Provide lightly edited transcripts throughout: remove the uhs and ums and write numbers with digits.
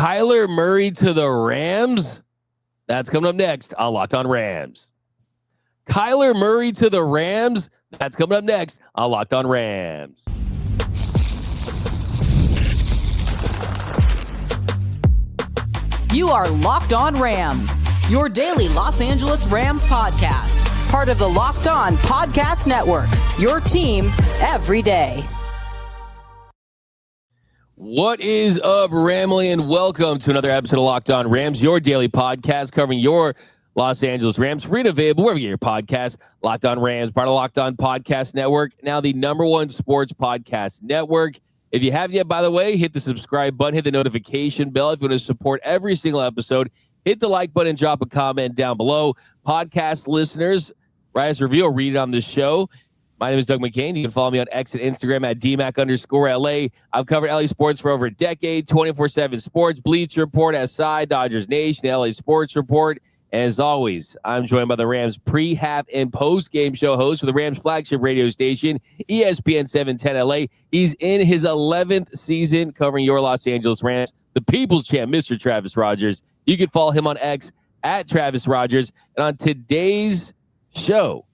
Kyler Murray to the Rams? That's coming up next on Locked On Rams. Kyler Murray to the Rams? That's coming up next on Locked On Rams. You are Locked On Rams, your daily Los Angeles Rams podcast. Part of the Locked On Podcast Network, your team every day. What is up, Ramley, and welcome to another episode of Locked On Rams, your daily podcast covering your Los Angeles Rams. Free and available wherever you get your podcast. Locked On Rams, part of Locked On Podcast Network, now the #1 sports podcast network. If you haven't yet, by the way, hit the subscribe button, hit the notification bell. If you want to support every single episode, hit the like button, drop a comment down below. Podcast listeners, write us a review or read it on the show. My name is Doug McCain. You can follow me on X and Instagram at DMAC_LA. I've covered LA sports for over a decade, 24/7 sports, Bleacher Report, SI, Dodgers Nation, LA Sports Report. And as always, I'm joined by the Rams pre, half, and post-game show host for the Rams flagship radio station, ESPN 710 LA. He's in his 11th season covering your Los Angeles Rams, the People's Champ, Mr. Travis Rogers. You can follow him on X at Travis Rogers. And on today's show,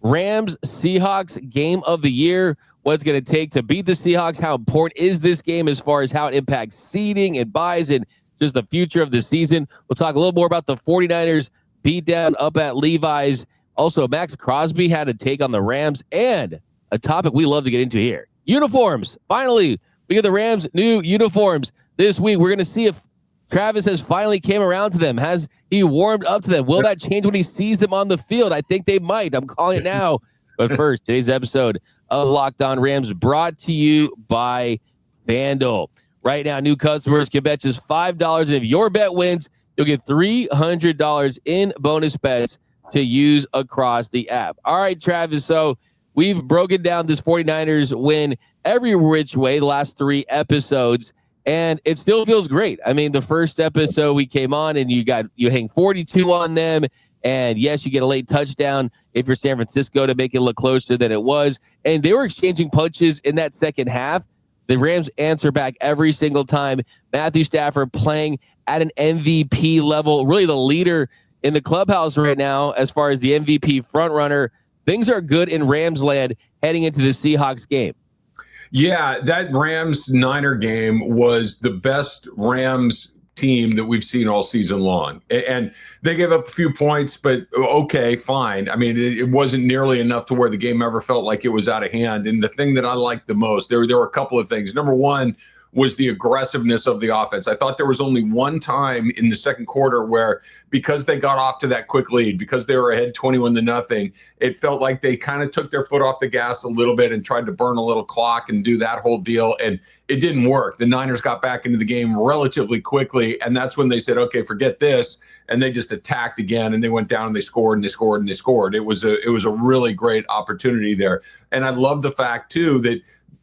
Rams Seahawks game of the year. What's going to take to beat the Seahawks? How important is this game as far as how it impacts seeding and buys and just the future of the season? We'll talk a little more about the 49ers beatdown up at Levi's. Also, Max Crosby had a take on the Rams and a topic we love to get into here. Uniforms. Finally, we get the Rams' new uniforms this week. We're going to see if Travis has finally came around to them. Has he warmed up to them? Will that change when he sees them on the field? I think they might. I'm calling it now. But first, today's episode of Locked On Rams brought to you by FanDuel. Right now, new customers can bet just $5. And if your bet wins, you'll get $300 in bonus bets to use across the app. All right, Travis. So we've broken down this 49ers win every which way the last 3 episodes. And it still feels great. I mean, the first episode we came on and you hang 42 on them. And yes, you get a late touchdown if you're San Francisco to make it look closer than it was. And they were exchanging punches in that second half. The Rams answer back every single time. Matthew Stafford playing at an MVP level, really the leader in the clubhouse right now as far as the MVP frontrunner. Things are good in Rams land heading into the Seahawks game. Yeah, that Rams-Niner game was the best Rams team that we've seen all season long. And they gave up a few points, but okay, fine. I mean, it wasn't nearly enough to where the game ever felt like it was out of hand. And the thing that I liked the most, there were a couple of things. Number one was the aggressiveness of the offense. I thought there was only one time in the second quarter where, because they got off to that quick lead, because they were ahead 21-0, it felt like they kind of took their foot off the gas a little bit and tried to burn a little clock and do that whole deal. And it didn't work. The Niners got back into the game relatively quickly. And that's when they said, okay, forget this. And they just attacked again, and they went down and they scored and they scored and they scored. It was a really great opportunity there. And I love the fact too, that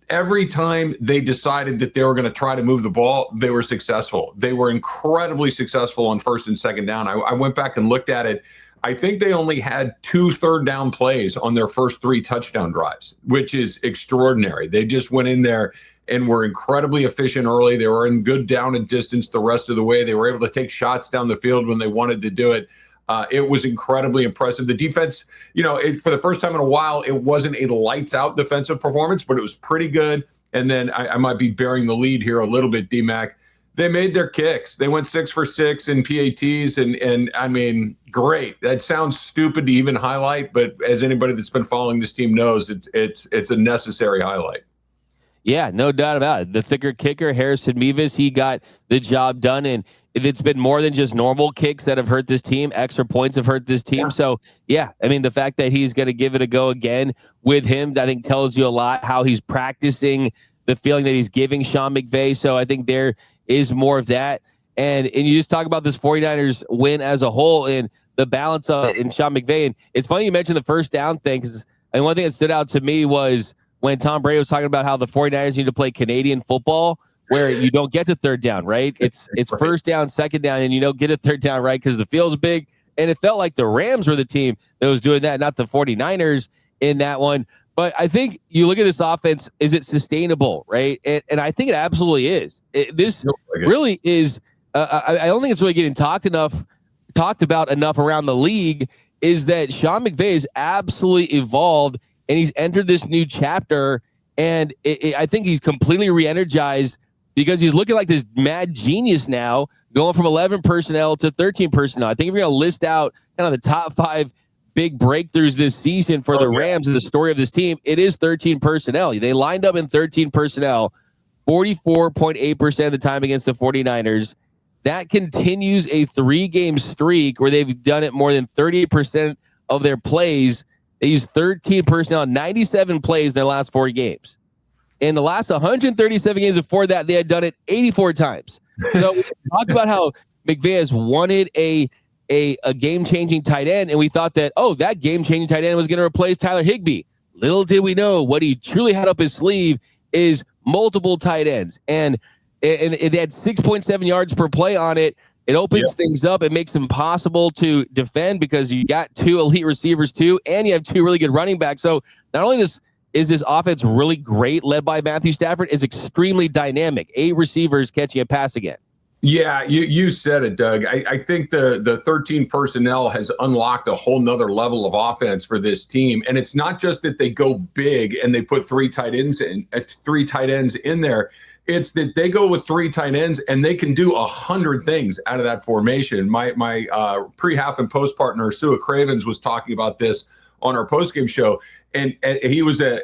every time they decided that they were going to try to move the ball, they were successful. They were incredibly successful on first and second down. I went back and looked at it. I think they only had 2 third-down plays on their first 3 touchdown drives, which is extraordinary. They just went in there and were incredibly efficient early. They were in good down and distance the rest of the way. They were able to take shots down the field when they wanted to do it. It was incredibly impressive. The defense, for the first time in a while, it wasn't a lights-out defensive performance, but it was pretty good. And then I might be bearing the lead here a little bit, D-Mac. They made their kicks. They went 6 for 6 in PATs, and I mean, great. That sounds stupid to even highlight, but as anybody that's been following this team knows, it's a necessary highlight. Yeah, no doubt about it. The thicker kicker, Harrison Mevis, he got the job done, and it's been more than just normal kicks that have hurt this team. Extra points have hurt this team. Yeah. So, yeah, I mean, the fact that he's going to give it a go again with him, I think tells you a lot how he's practicing the feeling that he's giving Sean McVay. So I think there is more of that. And you just talk about this 49ers win as a whole and the balance of it in Sean McVay. And it's funny you mentioned the first down thing, because one thing that stood out to me was when Tom Brady was talking about how the 49ers need to play Canadian football, where you don't get to third down, right? It's right. First down, second down, and you don't get a third down, right? Because the field's big. And it felt like the Rams were the team that was doing that, not the 49ers in that one. But I think you look at this offense, is it sustainable, right? And I think it absolutely is. This really is I don't think it's really getting talked about enough around the league, is that Sean McVay has absolutely evolved and he's entered this new chapter. And I think he's completely re-energized because he's looking like this mad genius now, going from 11 personnel to 13 personnel. I think if you're going to list out kind of the top 5 big breakthroughs this season for the Rams and the story of this team, it is 13 personnel. They lined up in 13 personnel 44.8% of the time against the 49ers. That continues a 3-game streak where they've done it more than 38% of their plays. They used 13 personnel, 97 plays in their last 4 games. In the last 137 games before that, they had done it 84 times. So we talked about how McVay has wanted a game-changing tight end, and we thought that, that game-changing tight end was going to replace Tyler Higbee. Little did we know what he truly had up his sleeve is multiple tight ends. And it had 6.7 yards per play on it. It opens things up. It makes it impossible to defend because you got 2 elite receivers too, and you have 2 really good running backs. So not only is this offense really great, led by Matthew Stafford, is extremely dynamic. 8 receivers catching a pass again. Yeah, you said it, Doug. I think the 13 personnel has unlocked a whole nother level of offense for this team. And it's not just that they go big and they put 3 tight ends in there. It's that they go with 3 tight ends and they can do 100 things out of that formation. My pre-half and post partner, Sua Cravens, was talking about this on our postgame show. And he was a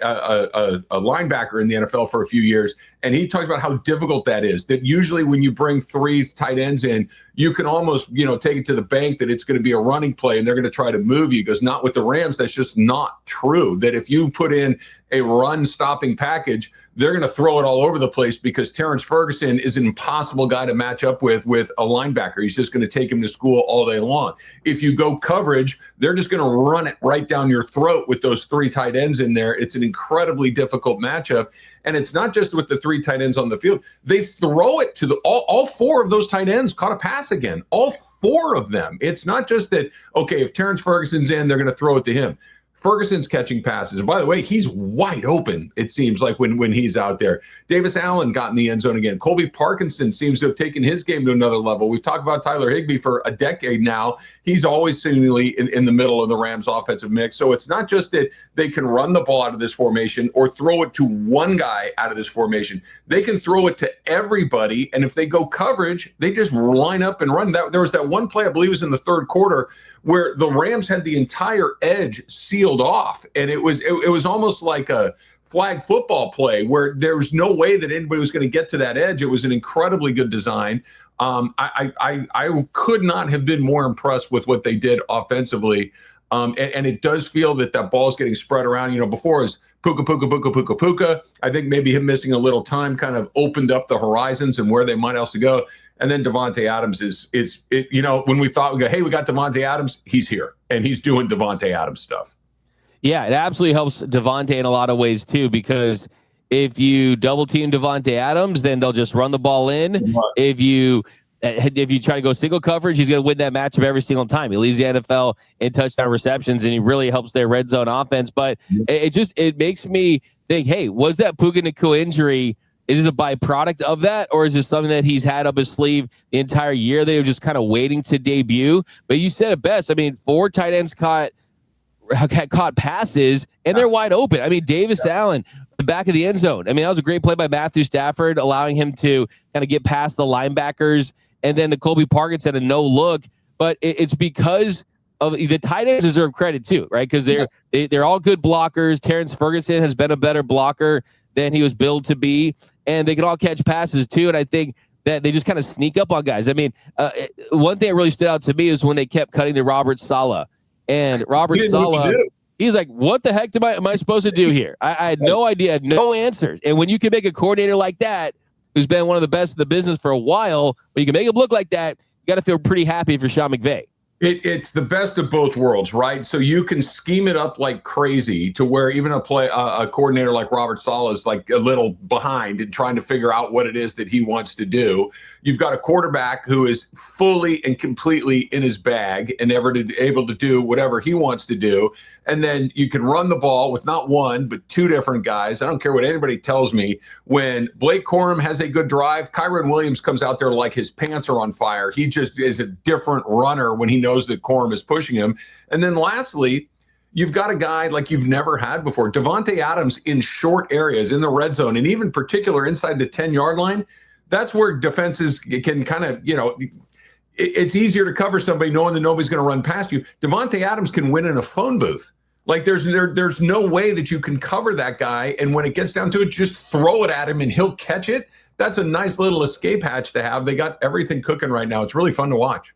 linebacker in the NFL for a few years. And he talks about how difficult that is, that usually when you bring 3 tight ends in, you can almost, take it to the bank that it's going to be a running play and they're going to try to move you. He goes, not with the Rams. That's just not true. That if you put in a run stopping package, they're going to throw it all over the place because Terrence Ferguson is an impossible guy to match up with a linebacker. He's just going to take him to school all day long. If you go coverage, they're just going to run it right down your throat with those 3 tight ends in there. It's an incredibly difficult matchup. And it's not just with the 3 tight ends on the field. They throw it to all 4 of those tight ends caught a pass again. All 4 of them. It's not just that, okay, if Terrence Ferguson's in, they're going to throw it to him. Ferguson's catching passes. And by the way, he's wide open, it seems like, when he's out there. Davis Allen got in the end zone again. Colby Parkinson seems to have taken his game to another level. We've talked about Tyler Higbee for a decade now. He's always seemingly in the middle of the Rams offensive mix. So it's not just that they can run the ball out of this formation or throw it to one guy out of this formation. They can throw it to everybody. And if they go coverage, they just line up and run. There was that one play, I believe it was in the 3rd quarter, where the Rams had the entire edge sealed off, and it was almost like a flag football play where there was no way that anybody was going to get to that edge. It was an incredibly good design. I could not have been more impressed with what they did offensively. And it does feel that ball is getting spread around. Before it was Puka. I think maybe him missing a little time kind of opened up the horizons and where they might also go. And then Davante Adams is when we thought hey, we got Davante Adams, he's here and he's doing Davante Adams stuff. Yeah, it absolutely helps Davante in a lot of ways too, because if you double team Davante Adams, then they'll just run the ball in. If you try to go single coverage, he's going to win that matchup every single time. He leads the NFL in touchdown receptions, and he really helps their red zone offense. But it makes me think, hey, was that Puka Nacua injury? Is this a byproduct of that, or is this something that he's had up his sleeve the entire year? They were just kind of waiting to debut. But you said it best. I mean, 4 tight ends caught passes, and they're wide open. I mean, Davis Allen, the back of the end zone. I mean, that was a great play by Matthew Stafford, allowing him to kind of get past the linebackers. And then the Colby Parkinson had a no look. But it's because of the tight ends deserve credit too, right? Because they're all good blockers. Terrence Ferguson has been a better blocker than he was billed to be, and they can all catch passes too. And I think that they just kind of sneak up on guys. I mean, one thing that really stood out to me is when they kept cutting to Robert Saleh. And Robert Saleh, he's like, what the heck am I supposed to do here? I had no idea, I had no answers. And when you can make a coordinator like that, who's been one of the best in the business for a while, when you can make him look like that, you got to feel pretty happy for Sean McVay. It's the best of both worlds, right? So you can scheme it up like crazy to where even a coordinator like Robert Saleh is like a little behind in trying to figure out what it is that he wants to do. You've got a quarterback who is fully and completely in his bag and able to do whatever he wants to do. And then you can run the ball with not one, but two different guys. I don't care what anybody tells me. When Blake Corum has a good drive, Kyron Williams comes out there like his pants are on fire. He just is a different runner when he knows that Corum is pushing him. And then lastly, you've got a guy like you've never had before. Devontae Adams in short areas in the red zone, and even particular inside the 10-yard line. That's where defenses can kind of, it's easier to cover somebody knowing that nobody's going to run past you. Devontae Adams can win in a phone booth. Like there's no way that you can cover that guy. And when it gets down to it, just throw it at him and he'll catch it. That's a nice little escape hatch to have. They got everything cooking right now. It's really fun to watch.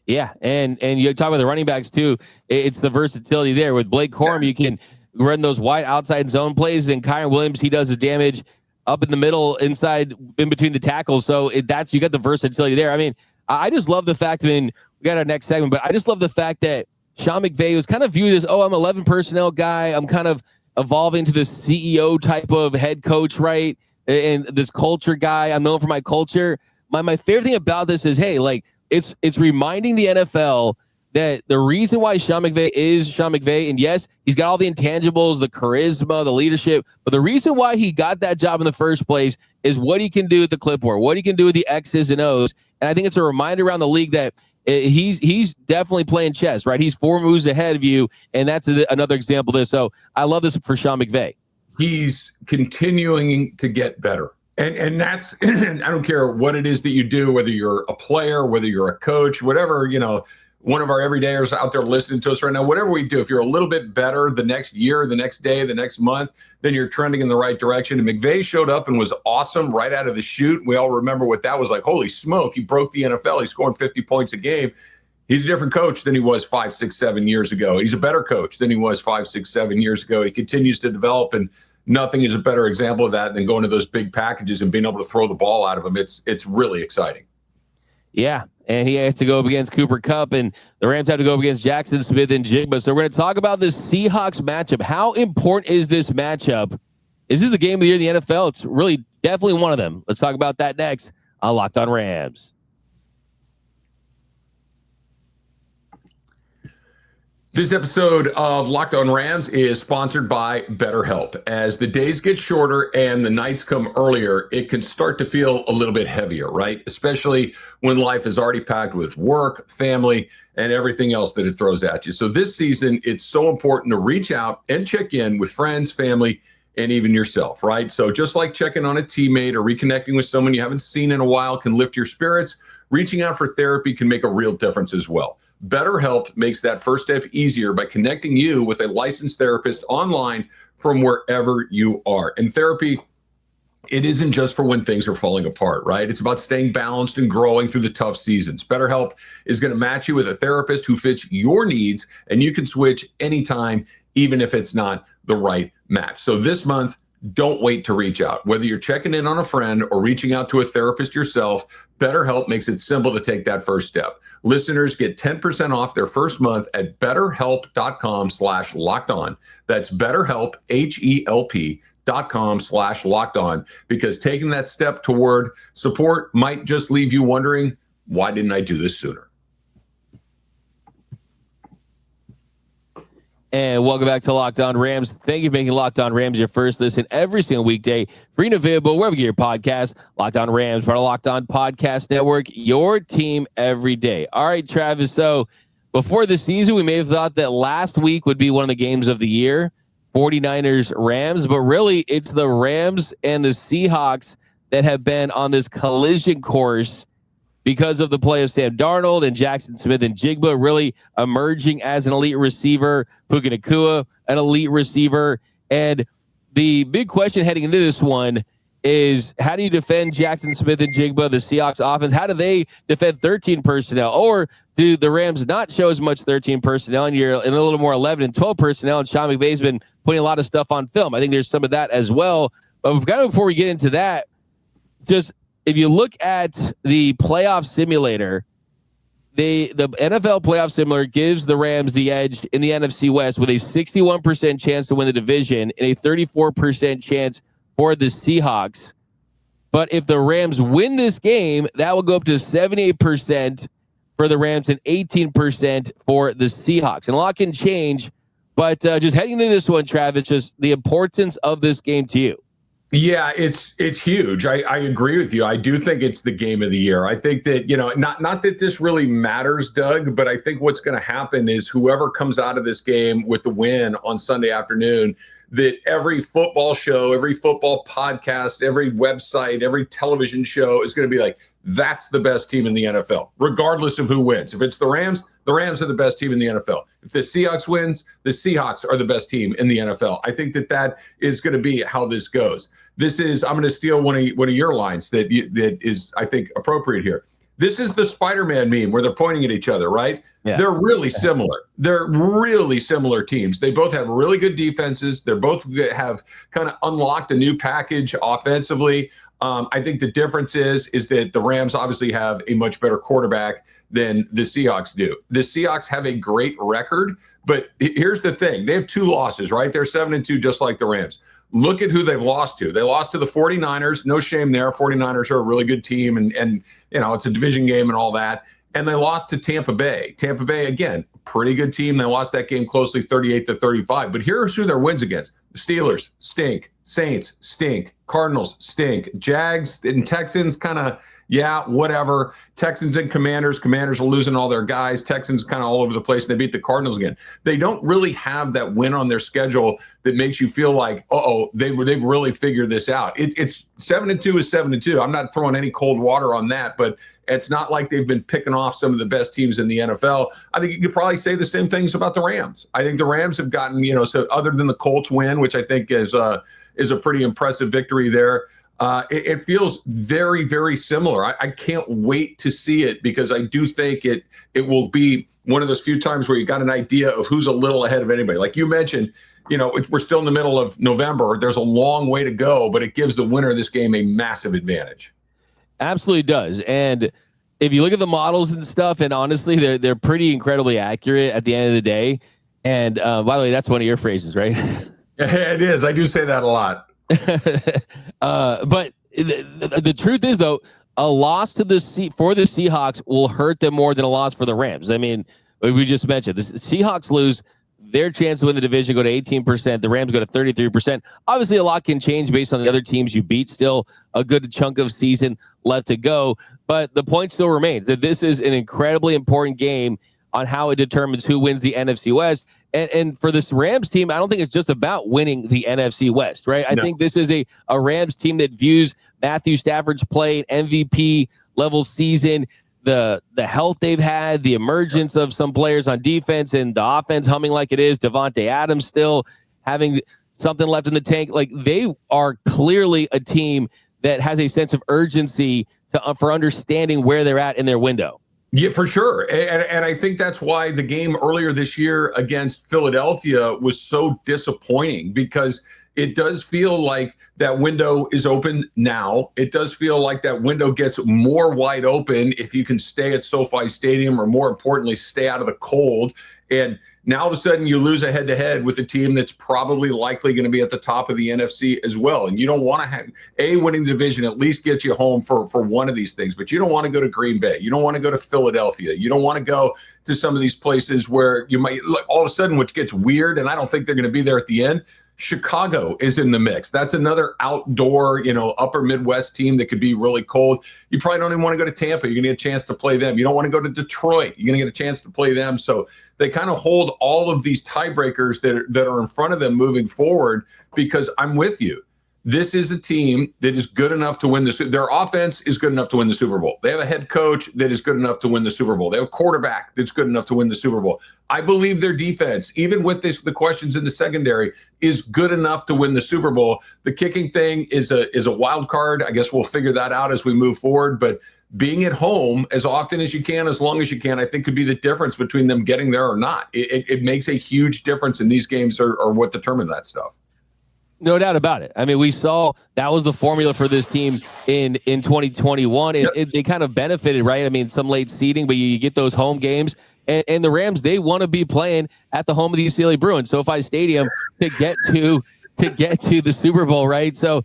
Yeah, and you talk about the running backs too. It's the versatility there. With Blake Corum, you can run those wide outside zone plays, and Kyron Williams, he does his damage up in the middle, inside, in between the tackles. So you got the versatility there. I mean, I just love the fact. I mean, we got our next segment, but I just love the fact that Sean McVay was kind of viewed as, I'm 11 personnel guy. I'm kind of evolving to this CEO type of head coach, right? And this culture guy. I'm known for my culture. My favorite thing about this is, hey, like it's reminding the NFL that the reason why Sean McVay is Sean McVay, and yes, he's got all the intangibles, the charisma, the leadership, but the reason why he got that job in the first place is what he can do with the clipboard, what he can do with the X's and O's. And I think it's a reminder around the league that he's definitely playing chess, right? He's 4 moves ahead of you, and that's another example of this. So I love this for Sean McVay. He's continuing to get better. And that's, I don't care what it is that you do, whether you're a player, whether you're a coach, whatever, one of our everydayers out there listening to us right now, whatever we do, if you're a little bit better the next year, the next day, the next month, then you're trending in the right direction. And McVay showed up and was awesome right out of the chute. We all remember what that was like. Holy smoke, he broke the NFL. He's scoring 50 points a game. He's a different coach than he was 5, 6, 7 years ago. He's a better coach than he was 5, 6, 7 years ago. He continues to develop, and nothing is a better example of that than going to those big packages and being able to throw the ball out of them. It's really exciting. Yeah, and he has to go up against Cooper Kupp, and the Rams have to go up against Jackson Smith and Jigba. So we're going to talk about this Seahawks matchup. How important is this matchup? Is this the game of the year in the NFL? It's really definitely one of them. Let's talk about that next on Locked On Rams. This episode of Locked On Rams is sponsored by BetterHelp. As the days get shorter and the nights come earlier, it can start to feel a little bit heavier, right? Especially when life is already packed with work, family, and everything else that it throws at you. So this season, it's so important to reach out and check in with friends, family, and even yourself, right? So just like checking on a teammate or reconnecting with someone you haven't seen in a while can lift your spirits, reaching out for therapy can make a real difference as well. BetterHelp makes that first step easier by connecting you with a licensed therapist online from wherever you are. And therapy, it isn't just for when things are falling apart, right? It's about staying balanced and growing through the tough seasons. BetterHelp is going to match you with a therapist who fits your needs, and you can switch anytime, even if it's not the right match. So this month, don't wait to reach out. Whether you're checking in on a friend or reaching out to a therapist yourself, BetterHelp makes it simple to take that first step. Listeners get 10% off their first month at betterhelp.com/lockedon. That's BetterHelp, HELP.com/lockedon, because taking that step toward support might just leave you wondering, why didn't I do this sooner? And welcome back to Locked On Rams. Thank you for making Locked On Rams your first listen every single weekday. Free and available wherever you get your podcast. Locked On Rams, part of Locked On Podcast Network, your team every day. All right, Travis. So before the season, we may have thought that last week would be one of the games of the year, 49ers Rams, but really it's the Rams and the Seahawks that have been on this collision course because of the play of Sam Darnold and Jackson Smith and Jigba really emerging as an elite receiver, Puka Nacua, an elite receiver. And the big question heading into this one is, how do you defend Jackson Smith and Jigba, the Seahawks offense? How do they defend 13 personnel? Or do the Rams not show as much 13 personnel and you're in a little more 11 and 12 personnel? And Sean McVay's been putting a lot of stuff on film. I think there's some of that as well. But kind of before we get into that, just if you look at the playoff simulator, the NFL playoff similar gives the Rams the edge in the NFC West with a 61% chance to win the division and a 34% chance for the Seahawks. But if the Rams win this game, that will go up to 78% for the Rams and 18% for the Seahawks. And a lot can change, but just heading into this one, Travis, just the importance of this game to you. Yeah, it's huge. I agree with you. I do think it's the game of the year. I think that, not that this really matters, Doug, but I think what's going to happen is whoever comes out of this game with the win on Sunday afternoon, that every football show, every football podcast, every website, every television show is going to be like, that's the best team in the NFL, regardless of who wins. If it's the Rams are the best team in the NFL. If the Seahawks wins, the Seahawks are the best team in the NFL. I think that is going to be how this goes. I'm going to steal one of your lines that is, I think, appropriate here. This is the Spider-Man meme where they're pointing at each other, right? Yeah. They're really similar. They're really similar teams. They both have really good defenses. They both have kind of unlocked a new package offensively. I think the difference is that the Rams obviously have a much better quarterback than the Seahawks do. The Seahawks have a great record, but here's the thing. They have 2 losses, right? They're 7-2, just like the Rams. Look at who they've lost to. They lost to the 49ers. No shame there. 49ers are a really good team, and it's a division game and all that. And they lost to Tampa Bay. Tampa Bay, again, pretty good team. They lost that game closely 38-35. But here's who their wins against. The Steelers stink. Saints stink. Cardinals stink. Jags and Texans kind of, yeah, whatever. Texans and Commanders. Commanders are losing all their guys. Texans kind of all over the place. They beat the Cardinals again. They don't really have that win on their schedule that makes you feel like, they've really figured this out. It's 7-2 is 7-2. I'm not throwing any cold water on that, but it's not like they've been picking off some of the best teams in the NFL. I think you could probably say the same things about the Rams. I think the Rams have gotten, so other than the Colts win, which I think is a pretty impressive victory there. It feels very, very similar. I can't wait to see it because I do think it will be one of those few times where you got an idea of who's a little ahead of anybody. Like you mentioned, we're still in the middle of November. There's a long way to go, but it gives the winner of this game a massive advantage. Absolutely does. And if you look at the models and stuff, and honestly, they're pretty incredibly accurate at the end of the day. And by the way, that's one of your phrases, right? Yeah, it is. I do say that a lot. But the truth is, though, a loss for the Seahawks will hurt them more than a loss for the Rams. I mean, we just mentioned the Seahawks lose, their chance to win the division go to 18%. The Rams go to 33%. Obviously, a lot can change based on the other teams you beat. Still a good chunk of season left to go. But the point still remains that this is an incredibly important game on how it determines who wins the NFC West. And for this Rams team, I don't think it's just about winning the NFC West, right? I think this is a Rams team that views Matthew Stafford's play an MVP level season, the health they've had, the emergence of some players on defense, and the offense humming like it is. Devontae Adams still having something left in the tank. Like, they are clearly a team that has a sense of urgency for understanding where they're at in their window. Yeah, for sure. And I think that's why the game earlier this year against Philadelphia was so disappointing, because it does feel like that window is open now. It does feel like that window gets more wide open if you can stay at SoFi Stadium, or more importantly, stay out of the cold. And now all of a sudden you lose a head-to-head with a team that's probably likely going to be at the top of the NFC as well. And you don't want to have winning the division at least get you home for one of these things, but you don't want to go to Green Bay. You don't want to go to Philadelphia. You don't want to go to some of these places where you might all of a sudden, which gets weird, and I don't think they're going to be there at the end. Chicago is in the mix. That's another outdoor, upper Midwest team that could be really cold. You probably don't even want to go to Tampa. You're going to get a chance to play them. You don't want to go to Detroit. You're going to get a chance to play them. So they kind of hold all of these tiebreakers that are in front of them moving forward, because I'm with you. This is a team that is good enough to win their offense is good enough to win the Super Bowl. They have a head coach that is good enough to win the Super Bowl. They have a quarterback that's good enough to win the Super Bowl. I believe their defense, even with the questions in the secondary, is good enough to win the Super Bowl. The kicking thing is a wild card. I guess we'll figure that out as we move forward. But being at home as often as you can, as long as you can, I think could be the difference between them getting there or not. It makes a huge difference, and these games are what determine that stuff. No doubt about it. I mean, we saw that was the formula for this team in 2021. They kind of benefited, right? I mean, some late seeding, but you get those home games. And the Rams, they want to be playing at the home of the UCLA Bruins, SoFi Stadium, to get to the Super Bowl, right? So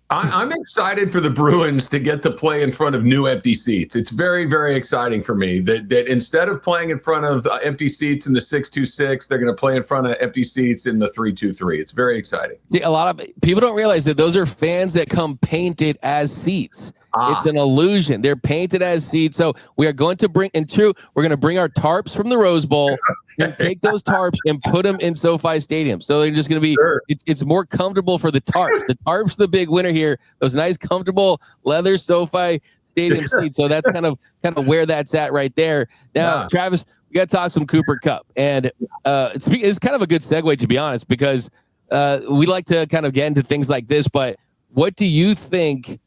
I'm excited for the Bruins to get to play in front of new empty seats. It's very, very exciting for me that instead of playing in front of empty seats in the 626, they're going to play in front of empty seats in the 323. It's very exciting. See, a lot of people don't realize that those are fans that come painted as seats. It's an illusion. They're painted as seats. So we are going to bring we're going to bring our tarps from the Rose Bowl and take those tarps and put them in SoFi Stadium. So they're just going to be, it's more comfortable for the tarps. The tarps, the big winner here, those nice, comfortable leather SoFi Stadium seats. So that's kind of where that's at right there. Now, Travis, we got to talk some Cooper Kupp. And it's kind of a good segue, to be honest, because we like to kind of get into things like this. But what do you think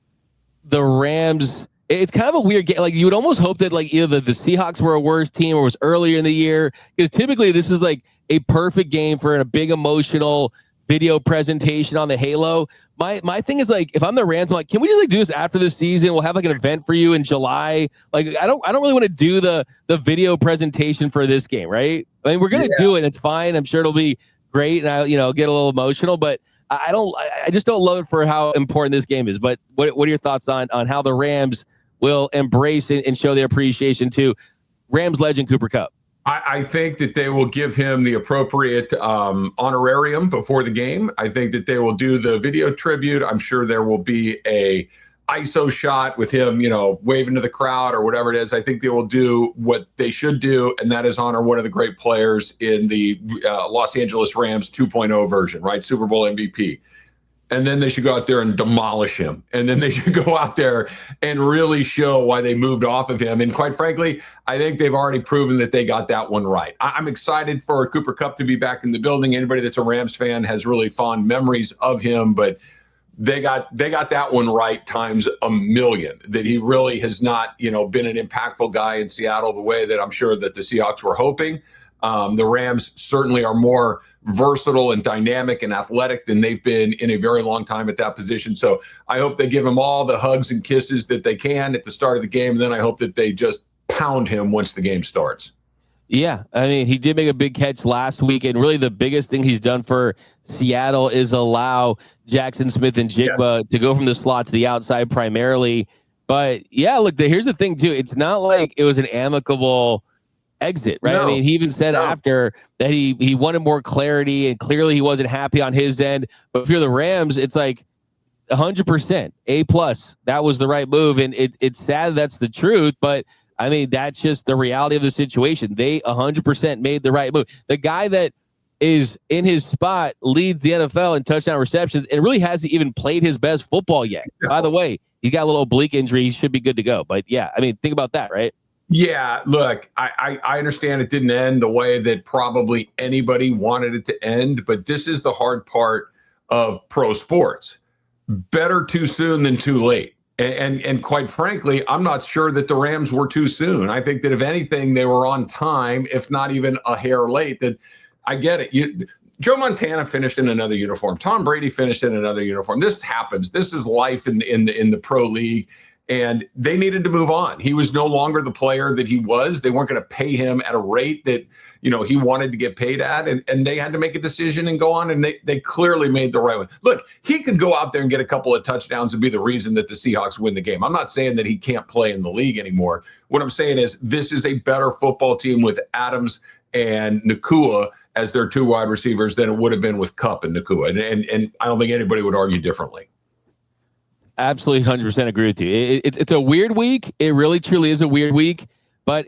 the Rams, it's kind of a weird game. Like, you would almost hope that like either the Seahawks were a worse team or was earlier in the year, because typically this is like a perfect game for a big emotional video presentation on the Halo. My thing is, like, if I'm the Rams, I'm like, can we just like do this after the season? We'll have like an event for you in July. Like, I don't really want to do the video presentation for this game, right? I mean, we're gonna do it. It's fine. I'm sure it'll be great, and I get a little emotional, but I just don't love it for how important this game is. But what are your thoughts on how the Rams will embrace and show their appreciation to Rams legend Cooper Kupp? I think that they will give him the appropriate honorarium before the game. I think that they will do the video tribute. I'm sure there will be a ISO shot with him, waving to the crowd or whatever it is. I think they will do what they should do, and that is honor one of the great players in the Los Angeles Rams 2.0 version, right? Super Bowl MVP. And then they should go out there and demolish him. And then they should go out there and really show why they moved off of him. And quite frankly, I think they've already proven that they got that one right. I'm excited for Cooper Kupp to be back in the building. Anybody that's a Rams fan has really fond memories of him, but they got that one right times a million, that he really has not, been an impactful guy in Seattle the way that I'm sure that the Seahawks were hoping. The Rams certainly are more versatile and dynamic and athletic than they've been in a very long time at that position. So I hope they give him all the hugs and kisses that they can at the start of the game. And then I hope that they just pound him once the game starts. Yeah, I mean, he did make a big catch last week, and really the biggest thing he's done for Seattle is allow Jackson Smith and Jigba to go from the slot to the outside primarily. But yeah, look, here's the thing too. It's not like it was an amicable exit, right? No. I mean, he even said after that he wanted more clarity, and clearly he wasn't happy on his end. But if you're the Rams, it's like 100% A+. That was the right move, and it's sad that's the truth, but I mean, that's just the reality of the situation. They 100% made the right move. The guy that is in his spot leads the NFL in touchdown receptions and really hasn't even played his best football yet. No. By the way, he got a little oblique injury. He should be good to go. But yeah, I mean, think about that, right? Yeah, look, I understand it didn't end the way that probably anybody wanted it to end, but this is the hard part of pro sports. Better too soon than too late. And quite frankly, I'm not sure that the Rams were too soon. I think that if anything, they were on time, if not even a hair late. That I get it. Joe Montana finished in another uniform. Tom Brady finished in another uniform. This happens. This is life in the pro league. And they needed to move on. He was no longer the player that he was. They weren't going to pay him at a rate that, he wanted to get paid at. And they had to make a decision and go on. And they clearly made the right one. Look, he could go out there and get a couple of touchdowns and be the reason that the Seahawks win the game. I'm not saying that he can't play in the league anymore. What I'm saying is this is a better football team with Adams and Nakua as their two wide receivers than it would have been with Kupp and Nakua. And I don't think anybody would argue differently. Absolutely, 100% agree with you. It's a weird week. It really, truly is a weird week. But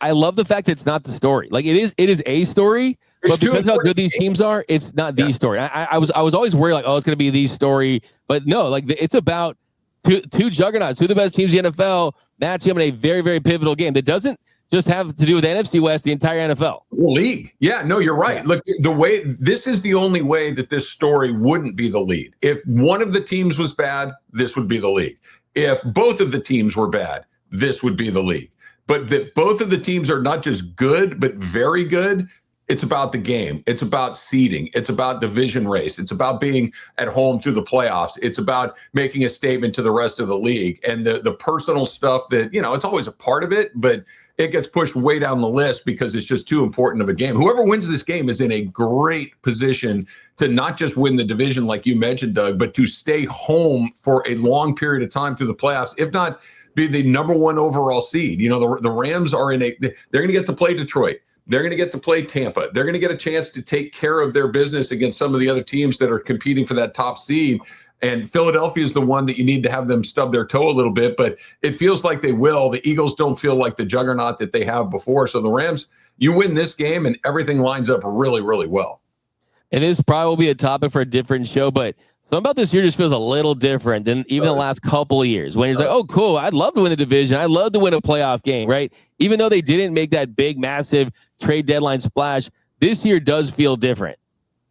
I love the fact that it's not the story. Like, it is a story, but because of how good these teams are, it's not the story. I was always worried, like, it's going to be the story. But no, like, it's about two juggernauts, two of the best teams in the NFL, matching up in a very, very pivotal game that doesn't just have to do with the NFC West, the entire NFL. League. Yeah, no, you're right. Yeah. Look, this is the only way that this story wouldn't be the lead. If one of the teams was bad, this would be the league. If both of the teams were bad, this would be the league. But that both of the teams are not just good, but very good, It's about the game. It's about seeding. It's about division race. It's about being at home through the playoffs. It's about making a statement to the rest of the league. And the personal stuff that, it's always a part of it, but it gets pushed way down the list because it's just too important of a game. Whoever wins this game is in a great position to not just win the division like you mentioned, Doug, but to stay home for a long period of time through the playoffs, if not be the number one overall seed. The Rams are they're going to get to play Detroit. They're going to get to play Tampa. They're going to get a chance to take care of their business against some of the other teams that are competing for that top seed. And Philadelphia is the one that you need to have them stub their toe a little bit, but it feels like they will. The Eagles don't feel like the juggernaut that they have before. So the Rams, you win this game and everything lines up really, really well. And this probably will be a topic for a different show, but something about this year just feels a little different than even the last couple of years when it's like, oh, cool, I'd love to win the division. I'd love to win a playoff game, right? Even though they didn't make that big, massive trade deadline splash, this year does feel different.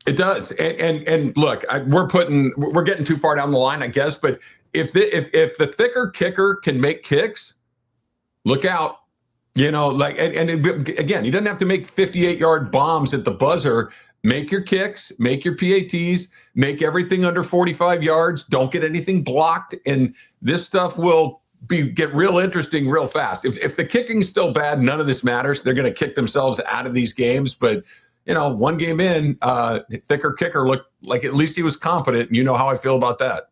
It does. And look, we're getting too far down the line, I guess, but if the thicker kicker can make kicks, look out. Again, he doesn't have to make 58-yard bombs at the buzzer. Make your kicks, make your PATs, make everything under 45 yards. Don't get anything blocked. And this stuff will get real interesting real fast. If the kicking's still bad, none of this matters. They're going to kick themselves out of these games. But, one game in, thicker kicker looked like at least he was competent. You know how I feel about that.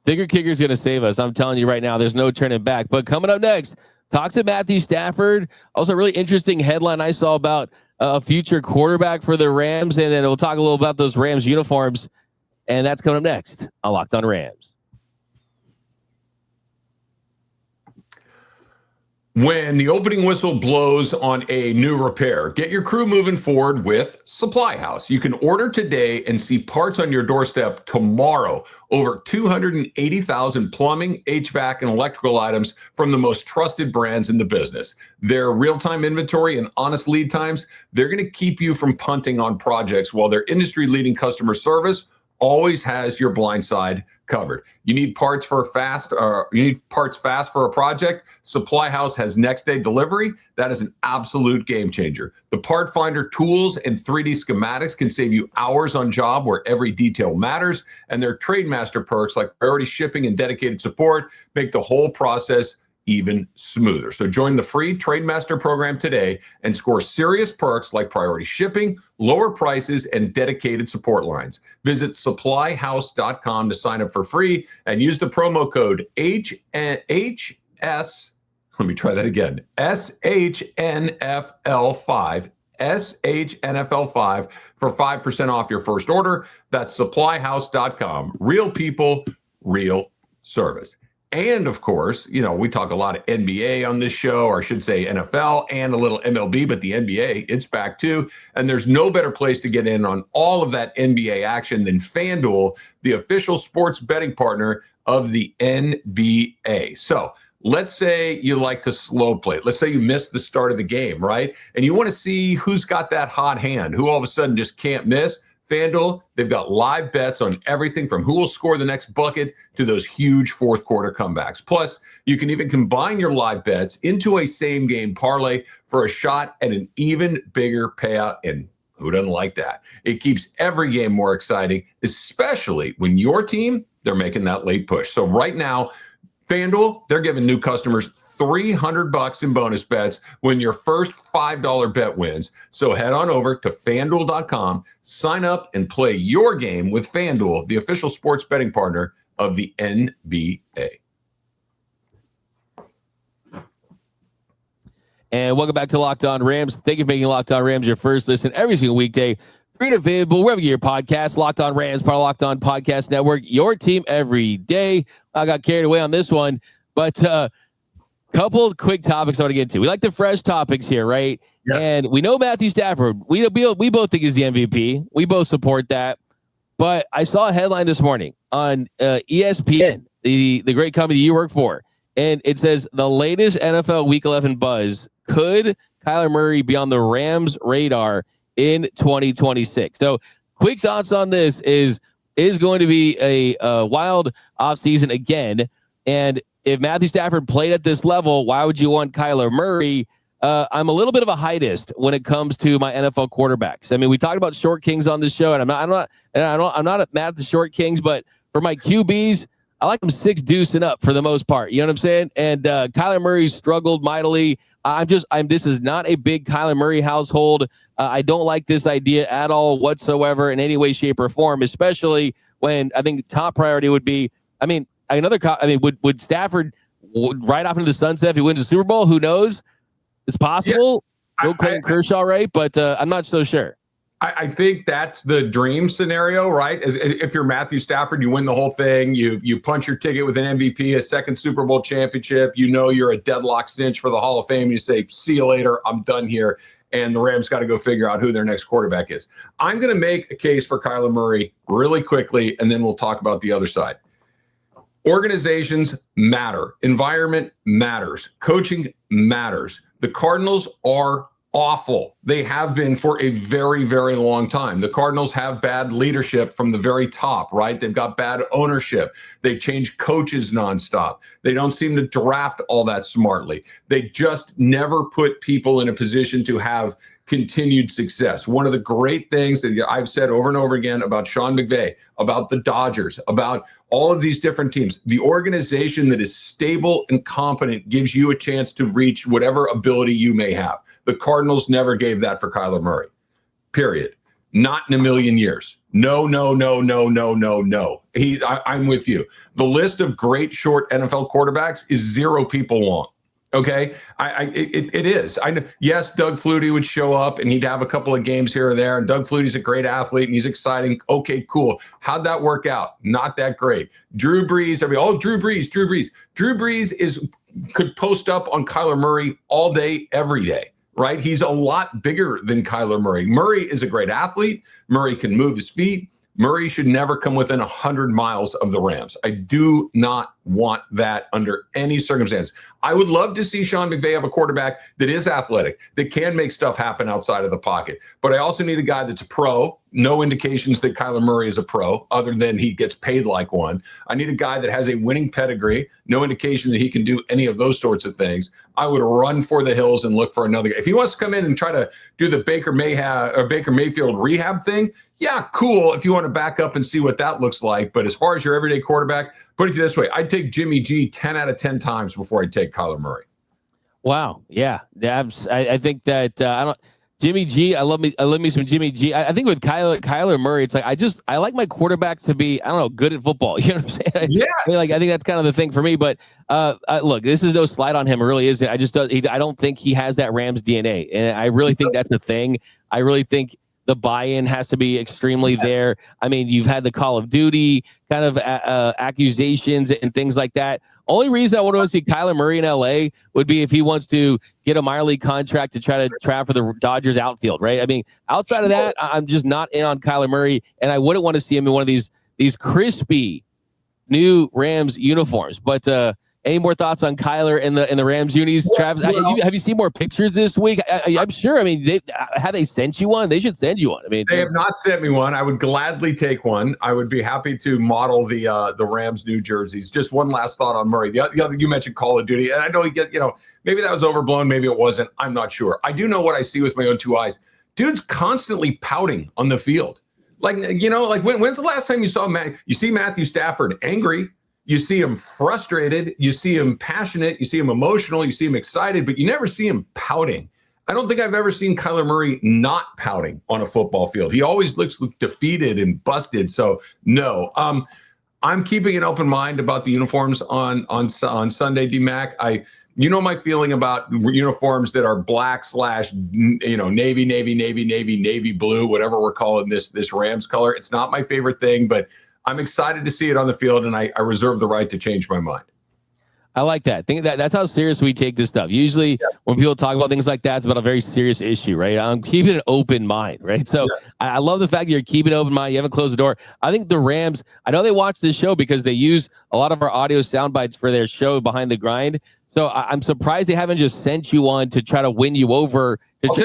Thicker kicker's going to save us. I'm telling you right now, there's no turning back. But coming up next, talk to Matthew Stafford. Also, a really interesting headline I saw about a future quarterback for the Rams, and then we'll talk a little about those Rams uniforms, and that's coming up next on Locked On Rams. When the opening whistle blows on a new repair, get your crew moving forward with Supply House. You can order today and see parts on your doorstep tomorrow. Over 280,000 plumbing, HVAC, and electrical items from the most trusted brands in the business. Their real-time inventory and honest lead times, they're going to keep you from punting on projects, while their industry-leading customer service always has your blind side covered. You need parts fast for a project. Supply House has next day delivery. That is an absolute game changer. The part finder tools and 3D schematics can save you hours on job where every detail matters. And their Trademaster perks like priority shipping and dedicated support make the whole process even smoother. So join the free Trademaster program today and score serious perks like priority shipping, lower prices, and dedicated support lines. Visit supplyhouse.com to sign up for free and use the promo code HS. Let me try that again. SHNFL5. SHNFL5 for 5% off your first order. That's supplyhouse.com. Real people, real service. And of course, we talk a lot of NBA on this show, or I should say NFL and a little MLB, but the NBA, it's back too. And there's no better place to get in on all of that NBA action than FanDuel, the official sports betting partner of the NBA. So let's say you like to slow play. Let's say you missed the start of the game, right? And you want to see who's got that hot hand, who all of a sudden just can't miss. FanDuel, they've got live bets on everything from who will score the next bucket to those huge fourth quarter comebacks. Plus, you can even combine your live bets into a same game parlay for a shot at an even bigger payout. And who doesn't like that? It keeps every game more exciting, especially when your team, they're making that late push. So right now, FanDuel, they're giving new customers $300 in bonus bets when your first $5 bet wins. So head on over to FanDuel.com, sign up, and play your game with FanDuel, the official sports betting partner of the NBA. And welcome back to Locked On Rams. Thank you for making Locked On Rams your first listen every single weekday. Free and available wherever you get your podcast. Locked On Rams, part of Locked On Podcast Network. Your team every day. I got carried away on this one, but couple of quick topics I want to get into. We like the fresh topics here, right? Yes. And we know Matthew Stafford. We both think he's the MVP. We both support that. But I saw a headline this morning on ESPN, the great company you work for, and it says the latest NFL Week 11 buzz: could Kyler Murray be on the Rams' radar in 2026? So, quick thoughts on this is going to be a wild offseason again, and if Matthew Stafford played at this level, why would you want Kyler Murray? I'm a little bit of a heightist when it comes to my NFL quarterbacks. I mean, we talked about short kings on this show, and I'm not mad at the short kings, but for my QBs, I like them 6 deuce and up for the most part. You know what I'm saying? And Kyler Murray struggled mightily. This is not a big Kyler Murray household. I don't like this idea at all whatsoever in any way, shape, or form, especially when I think top priority would be, would Stafford right off into the sunset if he wins the Super Bowl? Who knows? It's possible. Go Clayton Kershaw, right? But I'm not so sure. I think that's the dream scenario, right? If you're Matthew Stafford, you win the whole thing. You punch your ticket with an MVP, a second Super Bowl championship. You know you're a deadlock cinch for the Hall of Fame. You say, see you later. I'm done here. And the Rams got to go figure out who their next quarterback is. I'm going to make a case for Kyler Murray really quickly, and then we'll talk about the other side. Organizations matter. Environment matters. Coaching matters. The Cardinals are awful. They have been for a very, very long time. The Cardinals have bad leadership from the very top, right? They've got bad ownership. They change coaches nonstop. They don't seem to draft all that smartly. They just never put people in a position to have continued success. One of the great things that I've said over and over again about Sean McVay, about the Dodgers, about all of these different teams, the organization that is stable and competent gives you a chance to reach whatever ability you may have. The Cardinals never gave that for Kyler Murray, period. Not in a million years. No. I'm with you. The list of great short NFL quarterbacks is 0 people long. Okay, it is. I know. Yes, Doug Flutie would show up and he'd have a couple of games here or there. And Doug Flutie's a great athlete and he's exciting. Okay, cool. How'd that work out? Not that great. Drew Brees. Drew Brees. Drew Brees could post up on Kyler Murray all day, every day. Right? He's a lot bigger than Kyler Murray. Murray is a great athlete. Murray can move his feet. Murray should never come within 100 miles of the Rams. I do not want that under any circumstance. I would love to see Sean McVay have a quarterback that is athletic, that can make stuff happen outside of the pocket. But I also need a guy that's a pro. No indications that Kyler Murray is a pro, other than he gets paid like one. I need a guy that has a winning pedigree. No indication that he can do any of those sorts of things. I would run for the hills and look for another guy. If he wants to come in and try to do the Baker Mayfield rehab thing, yeah, cool. If you want to back up and see what that looks like. But as far as your everyday quarterback, put it this way, I'd take Jimmy G 10 out of 10 times before I'd take Kyler Murray. Wow. Yeah. I think that Jimmy G, I love me some Jimmy G. I think with Kyler Murray, it's like I like my quarterback to be, I don't know, good at football. You know what I'm saying? Yes. I think that's kind of the thing for me. But look, this is no slight on him. It really isn't. I don't think he has that Rams DNA, and I really think that's the thing. I really think the buy-in has to be extremely there. I mean, you've had the Call of Duty kind of accusations and things like that. Only reason I want to see Kyler Murray in LA would be if he wants to get a minor league contract to try to trap for the Dodgers outfield, right? I mean, outside of that, I'm just not in on Kyler Murray, and I wouldn't want to see him in one of these crispy new Rams uniforms. But any more thoughts on Kyler and the Rams unis, Travis? Have you seen more pictures this week? I'm sure. I mean, have they sent you one? They should send you one. I mean, they have not sent me one. I would gladly take one. I would be happy to model the Rams new jerseys. Just one last thought on Murray. The other, you mentioned Call of Duty, and I know maybe that was overblown, maybe it wasn't. I'm not sure. I do know what I see with my own 2 eyes. Dude's constantly pouting on the field. When's the last time you saw you see Matthew Stafford angry? You see him frustrated, you see him passionate, you see him emotional, you see him excited, but you never see him pouting. I don't think I've ever seen Kyler Murray not pouting on a football field. He always looks defeated and busted. So no, I'm keeping an open mind about the uniforms on Sunday, D-Mac. My feeling about uniforms that are black / navy blue, whatever we're calling this Rams color. It's not my favorite thing, but I'm excited to see it on the field, and I reserve the right to change my mind. I like that. That's how serious we take this stuff. Usually when people talk about things like that, it's about a very serious issue, right? I'm keeping an open mind, right? So I love the fact that you're keeping an open mind. You haven't closed the door. I think the Rams, I know they watch this show because they use a lot of our audio sound bites for their show Behind the Grind. So I'm surprised they haven't just sent you on to try to win you over. That's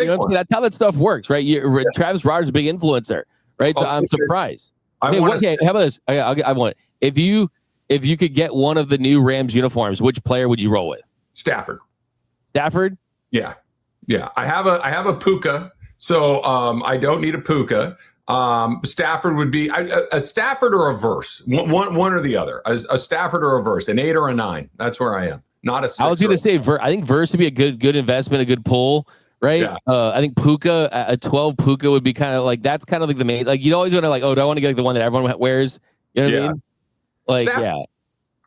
how that stuff works, right? Travis Rogers is a big influencer, right? So I'm surprised. How about this? I want if you could get one of the new Rams uniforms, which player would you roll with? Stafford. Stafford? Yeah. Yeah, I have a Puka, so I don't need a Puka. Stafford would be a Stafford or a Verse, one or the other. A Stafford or a Verse, an 8 or a 9. That's where I am. Not a 6. I was going to say, I think Verse would be a good investment, a good pull, right? Yeah. I think Puka, a 12 Puka would be kind of like, that's kind of like the main, like you'd always want to like, oh, do I want to get like the one that everyone wears? You know what I mean? Like, Stafford. yeah.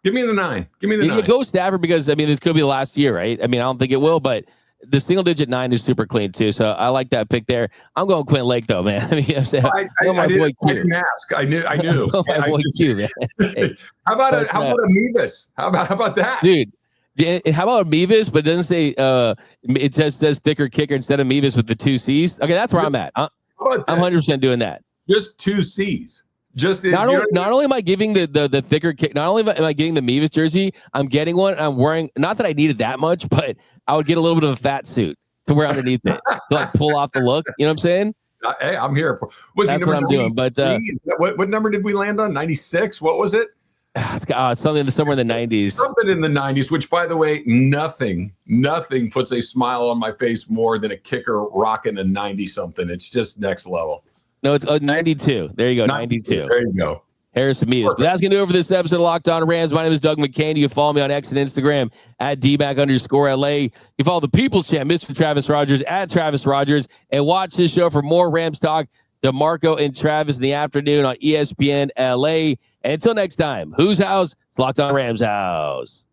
Give me the 9. Give me the 9. Go Stafford because, I mean, this could be the last year, right? I mean, I don't think it will, but the single digit 9 is super clean too. So I like that pick there. I'm going Quentin Lake though, man. I mean, I'm saying, I didn't ask. I knew. Hey. How about a Mevis? How about that, dude? How about Mevis? But it doesn't say. It just says thicker kicker instead of Mevis with the 2 C's. Okay, that's where I'm at. I'm 100% doing that. Just 2 C's. Just not only am I giving the thicker kick, not only am I getting the Mevis jersey, I'm getting one. And I'm wearing, not that I needed that much, but I would get a little bit of a fat suit to wear underneath it to like pull off the look. You know what I'm saying? Hey, I'm here. That's what I'm doing. But what number did we land on? 96. What was it? It's something somewhere in the 90s. Something in the 90s. Which, by the way, nothing puts a smile on my face more than a kicker rocking a 90-something. It's just next level. No, it's 92. There you go, 92. There you go. Harrison Meads. But that's going to do it for this episode of Locked On Rams. My name is Doug McCain. You can follow me on X and Instagram at @DBack_LA. You can follow the People's Champ, Mr. Travis Rogers, at Travis Rogers, and watch this show for more Rams talk. DeMarco and Travis in the afternoon on ESPN LA. And until next time, whose house? It's Locked On Rams house.